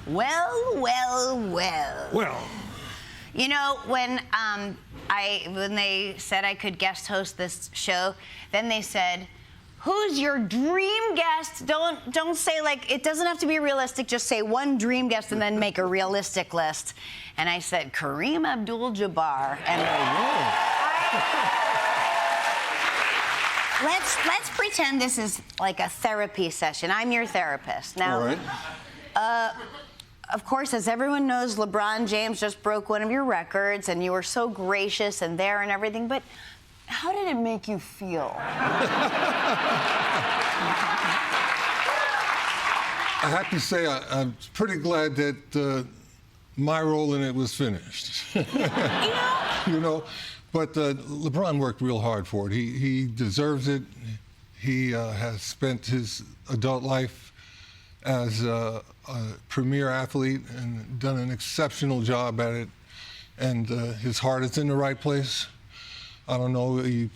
Well, well, well. Well. You know, when they said I could guest host this show, then they said, who's your dream guest? Don't say, like, it doesn't have to be realistic. Just say one dream guest and then make a realistic list. And I said, Kareem Abdul-Jabbar. And let's pretend this is like a therapy session. I'm your therapist. Now, all right. Of course, as everyone knows, LeBron James just broke one of your records, and you were so gracious and there and everything, but how did it make you feel? I have to say, I'm pretty glad that my role in it was finished. You know, but LeBron worked real hard for it. He deserves it. He has spent his adult life as a premier athlete and done an exceptional job at it. And his heart is in the right place. I don't know, you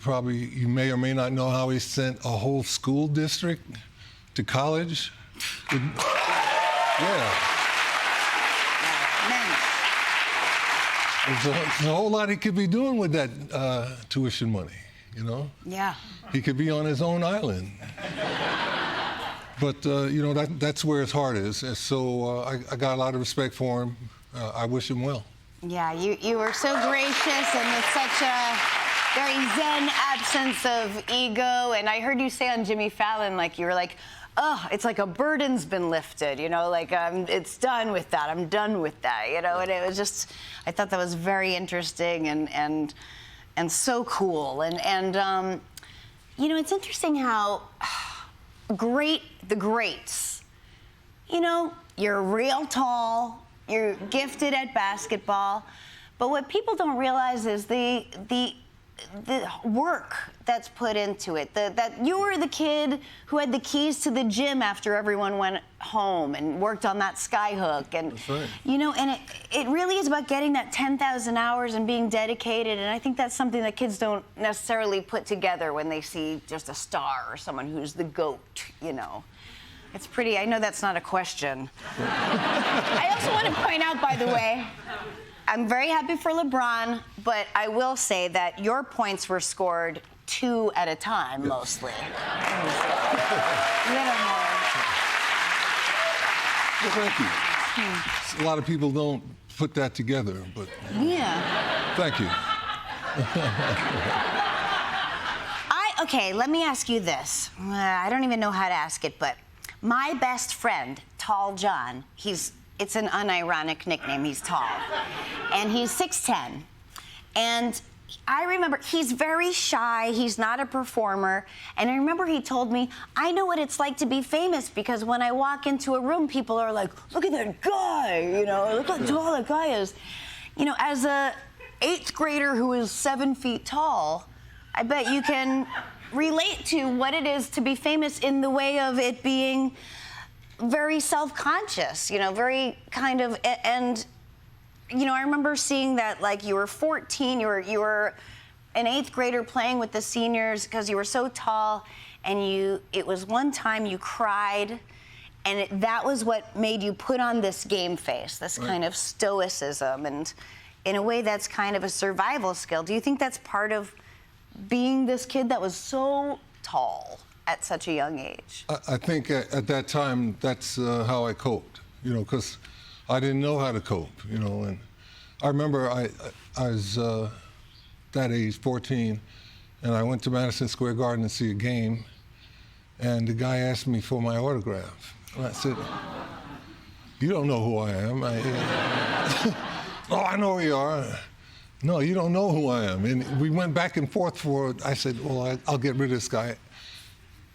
may or may not know how he sent a whole school district to college. Yeah. There's a whole lot he could be doing with that tuition money, you know? Yeah. He could be on his own island. But, you know, that's where his heart is. And so I got a lot of respect for him. I wish him well. Yeah, you were so gracious and with such a very zen absence of ego. And I heard you say on Jimmy Fallon, like, you were like, oh, it's like a burden's been lifted, you know, like it's done with that. I'm done with that, you know. And it was just, I thought that was very interesting and so cool. And you know, it's interesting how the greats, you know, you're real tall, you're gifted at basketball, but what people don't realize is the work that's put into it. That you were the kid who had the keys to the gym after everyone went home and worked on that skyhook. And that's right. You know, and it really is about getting that 10,000 hours and being dedicated. And I think that's something that kids don't necessarily put together when they see just a star or someone who's the GOAT, you know. It's pretty, I know that's not a question. I also want to point out, by the way, I'm very happy for LeBron, but I will say that your points were scored 2 at a time, mostly. Little more. Well, thank you. A lot of people don't put that together, but Yeah. thank you. Okay, let me ask you this. I don't even know how to ask it, but my best friend, Tall John, it's an unironic nickname, he's tall. And he's 6'10". And I remember, he's very shy, he's not a performer. And I remember he told me, I know what it's like to be famous because when I walk into a room, people are like, look at that guy, you know, look how tall that guy is. You know, as a 8th grader who is 7 feet tall, I bet you can relate to what it is to be famous in the way of it being very self-conscious, you know, very kind of, and, you know, I remember seeing that, like, you were 14, you were an 8th grader playing with the seniors because you were so tall, and it was one time you cried, and that was what made you put on this game face, this kind of stoicism, and in a way that's kind of a survival skill. Do you think that's part of being this kid that was so tall at such a young age? I think at that time, that's how I coped, you know, because I didn't know how to cope, you know. And I remember I was that age, 14, and I went to Madison Square Garden to see a game, and the guy asked me for my autograph. And I said, you don't know who I am. Oh, I know who you are. No, you don't know who I am. And we went back and forth I said, well, I'll get rid of this guy.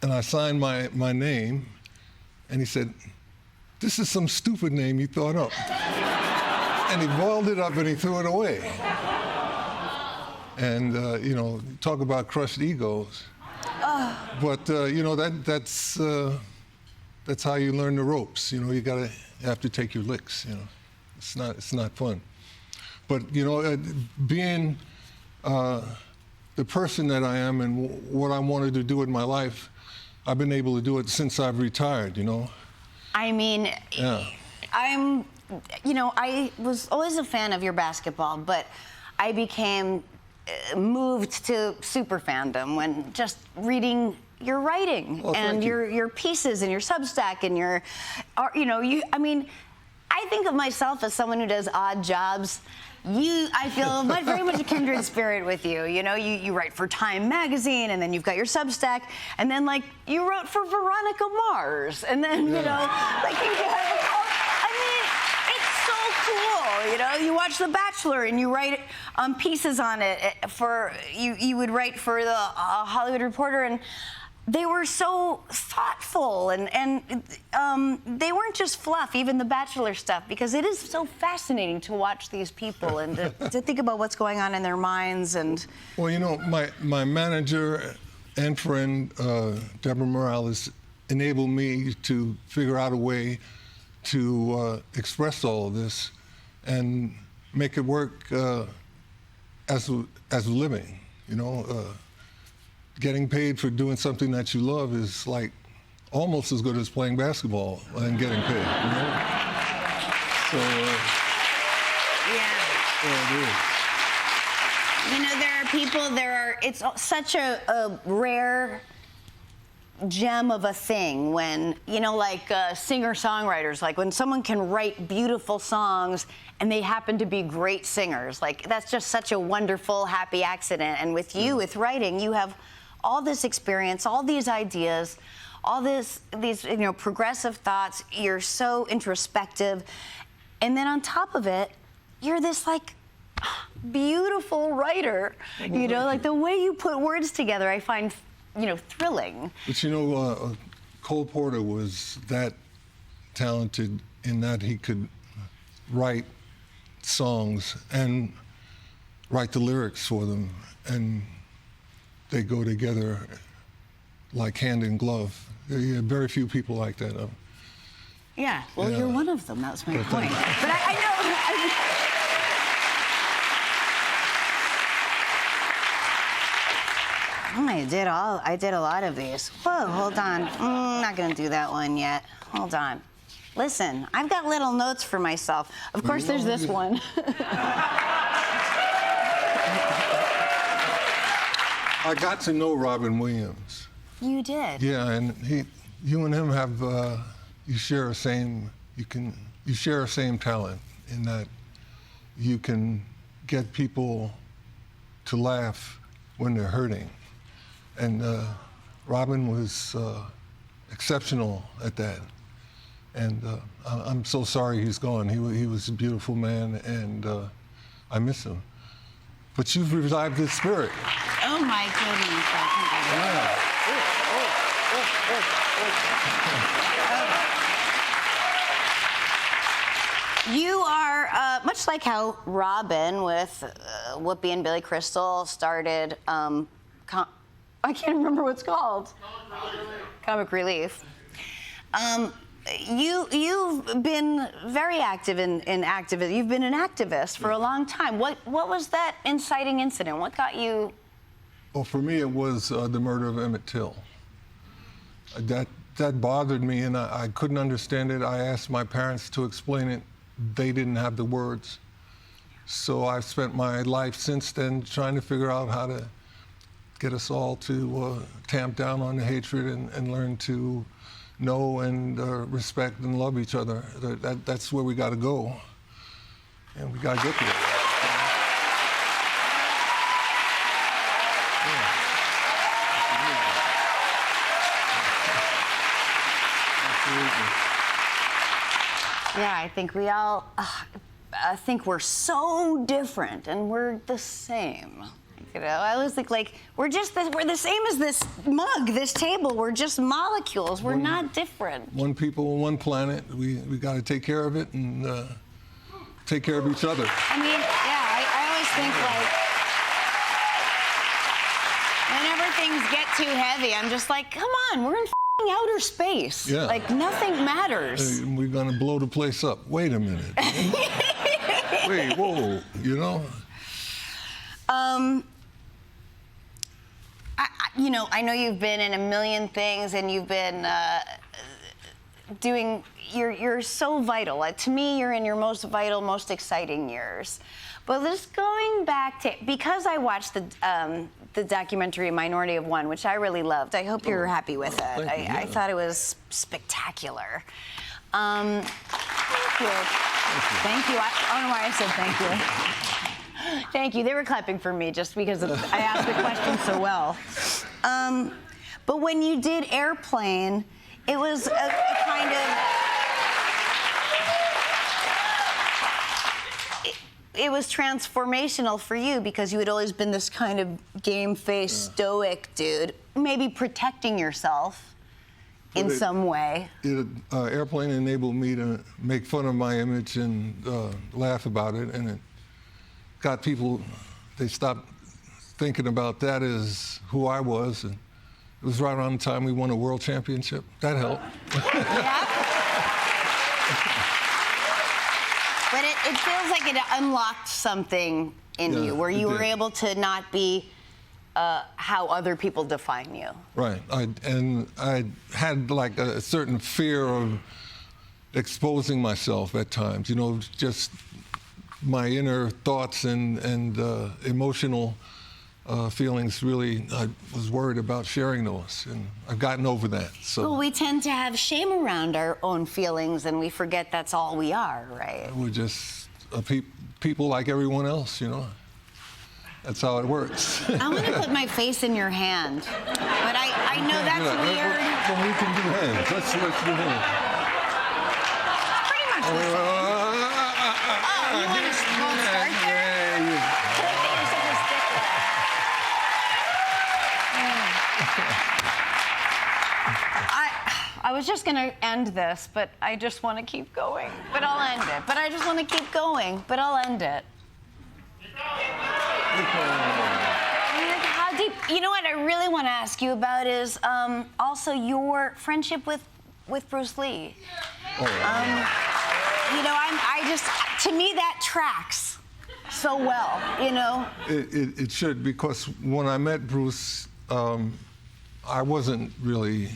And I signed my name, and he said, this is some stupid name you thought up. And he boiled it up and he threw it away. And, you know, talk about crushed egos. But, you know, that's how you learn the ropes. You know, you have to take your licks, you know. It's not fun. But, you know, being the person that I am and what I wanted to do in my life, I've been able to do it since I've retired, you know. I mean, yeah. I was always a fan of your basketball, but I became moved to super fandom when just reading your writing and your pieces and your Substack and your, I think of myself as someone who does odd jobs. I feel very much a kindred spirit with you. You know, you write for Time magazine, and then you've got your Substack, and then like you wrote for Veronica Mars, and then you know, like you have. It's so cool. You know, you watch The Bachelor, and you write pieces on it. You would write for the Hollywood Reporter, and they were so thoughtful, and they weren't just fluff, even the Bachelor stuff, because it is so fascinating to watch these people and to think about what's going on in their minds. And well, you know, my manager and friend, Deborah Morales, enabled me to figure out a way to express all of this and make it work as a living, you know. Getting paid for doing something that you love is like almost as good as playing basketball and getting paid, you know? So, it is. You know, there are people, it's such a rare gem of a thing when, you know, like singer-songwriters, like when someone can write beautiful songs and they happen to be great singers. Like, that's just such a wonderful, happy accident. And with you, with writing, you have all this experience, all these ideas, these progressive thoughts. You're so introspective, and then on top of it, you're this like beautiful writer. You know, like the way you put words together, I find thrilling. But you know, Cole Porter was that talented in that he could write songs and write the lyrics for them, and they go together like hand in glove. There are very few people like that. Yeah, well, you're one of them. That was my point. But I know. I did a lot of these. Whoa, hold on. I'm not gonna do that one yet. Hold on. Listen, I've got little notes for myself. Of course, there's this one. I got to know Robin Williams. You did? Yeah, and you and him have you share a same talent in that you can get people to laugh when they're hurting, and Robin was exceptional at that. And I'm so sorry he's gone. He was a beautiful man, and I miss him. But you've revived his spirit. Oh my goodness! You are much like how Robin with Whoopi and Billy Crystal started. I can't remember what it's called. Comic Relief. You've been very active in activism. You've been an activist for a long time. What was that inciting incident? What got you? Well, for me, it was the murder of Emmett Till. That bothered me, and I couldn't understand it. I asked my parents to explain it. They didn't have the words. So I've spent my life since then trying to figure out how to get us all to tamp down on the hatred and learn to know and respect and love each other. That's where we got to go, and we got to get there. Yeah, I think we all think we're so different, and we're the same. You know, I always think like we're the same as this mug, this table. We're just molecules. We're not different. One people, one planet. We got to take care of it and take care of each other. I mean, yeah, I always think like whenever things get too heavy, I'm just like, come on, we're in outer space. Yeah. Like nothing matters. We're gonna blow the place up. Wait a minute. Wait, whoa, you know? I know you've been in a million things, and you've been you're so vital. To me, you're in your most vital, most exciting years. But just going back to, because I watched the documentary Minority of One, which I really loved. I hope you're happy with it. I thought it was spectacular. Thank you. Thank you. I don't know why I said thank you. Thank you. They were clapping for me just because I asked the question so well. But when you did Airplane, it was a kind of... It was transformational for you because you had always been this kind of game-faced, stoic dude, maybe protecting yourself in some way. Airplane enabled me to make fun of my image and laugh about it, and it got people, they stopped thinking about that as who I was, and it was right around the time we won a world championship. That helped. Yeah. But it feels like it unlocked something in you, where you were able to not be how other people define you. Right. I had like a certain fear of exposing myself at times. You know, just my inner thoughts and emotional feelings. Really, I was worried about sharing those, and I've gotten over that. So. Well, we tend to have shame around our own feelings, and we forget that's all we are, right? We're just people like everyone else, you know. That's how it works. I want to put my face in your hand, but I know that's weird. Well, we can do hands. Let's do hands. Pretty much the same. You want to start there? You're such a stickler. I was just going to end this, but I just want to keep going. But I'll end it. But I just want to keep going, but I'll end it. How deep? You know what I really want to ask you about is also your friendship with Bruce Lee. You know, I just, to me that tracks so well. You know. It should, because when I met Bruce, I wasn't really,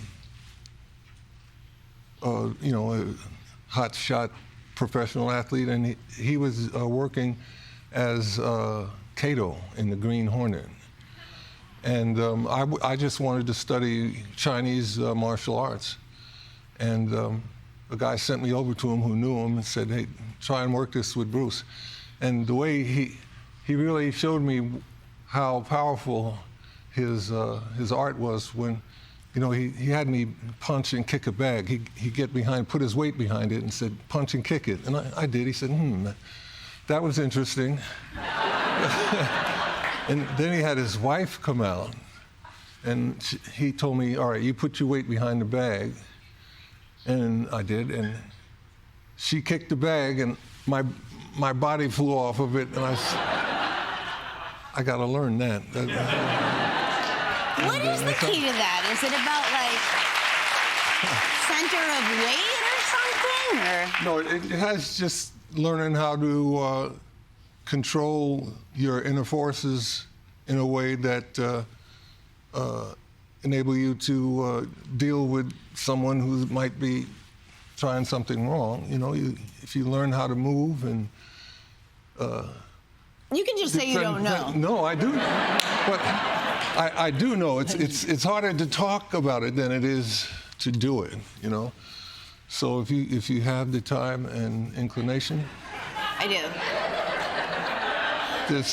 you know, a hot-shot professional athlete, and he was working as Kato in the Green Hornet. And I just wanted to study Chinese martial arts. And a guy sent me over to him who knew him and said, hey, try and work this with Bruce. And the way he really showed me how powerful his art was when, you know, he had me punch and kick a bag. He'd get behind, put his weight behind it and said, punch and kick it. And I did. He said, that was interesting. And then he had his wife come out, and he told me, all right, you put your weight behind the bag. And I did, and she kicked the bag, and my body flew off of it, and I got to learn that. What is the key to that? Is it about, like, center of weight or something? Or? No, it has just learning how to control your inner forces in a way that enable you to deal with someone who might be trying something wrong. You know, if you learn how to move and you can just say you don't know. No, I do. But I do know. It's harder to talk about it than it is to do it. You know, so if you have the time and inclination. I do.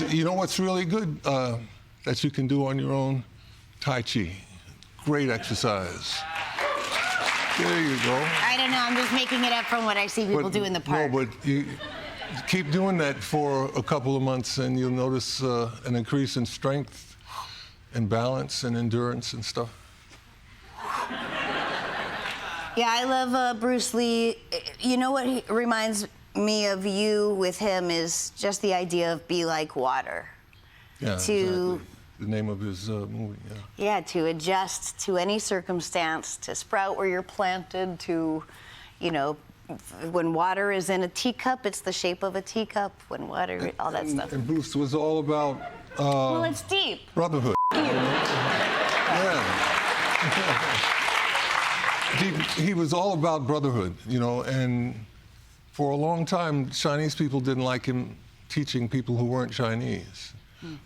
You know what's really good that you can do on your own? Tai Chi. Great exercise. There you go. I don't know. I'm just making it up from what I see people do in the park. No, but you keep doing that for a couple of months, and you'll notice an increase in strength and balance and endurance and stuff. Yeah, I love Bruce Lee. You know what he reminds me of you with him is just the idea of be like water. Yeah, exactly. The name of his movie, yeah. Yeah, to adjust to any circumstance, to sprout where you're planted, to, you know, when water is in a teacup, it's the shape of a teacup. When water, all that stuff. And Bruce was all about... well, it's deep. Brotherhood. Yeah. he was all about brotherhood, you know, and for a long time, Chinese people didn't like him teaching people who weren't Chinese.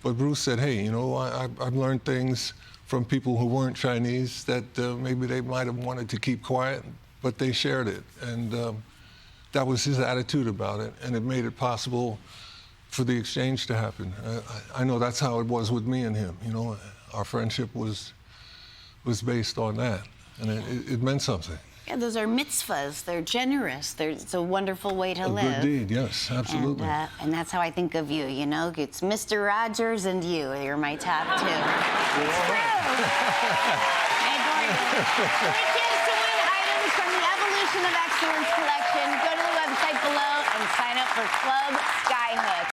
But Bruce said, hey, you know, I've learned things from people who weren't Chinese that maybe they might have wanted to keep quiet, but they shared it. And that was his attitude about it, and it made it possible for the exchange to happen. I know that's how it was with me and him, you know. Our friendship was based on that, and it meant something. Yeah, those are mitzvahs. They're generous. It's a wonderful way to live. A good deed, yes, absolutely. And that's how I think of you, you know? It's Mr. Rogers and you. You're my top two. It's true. I adore you. Click to win items from the Evolution of Excellence collection. Go to the website below and sign up for Club Skyhook.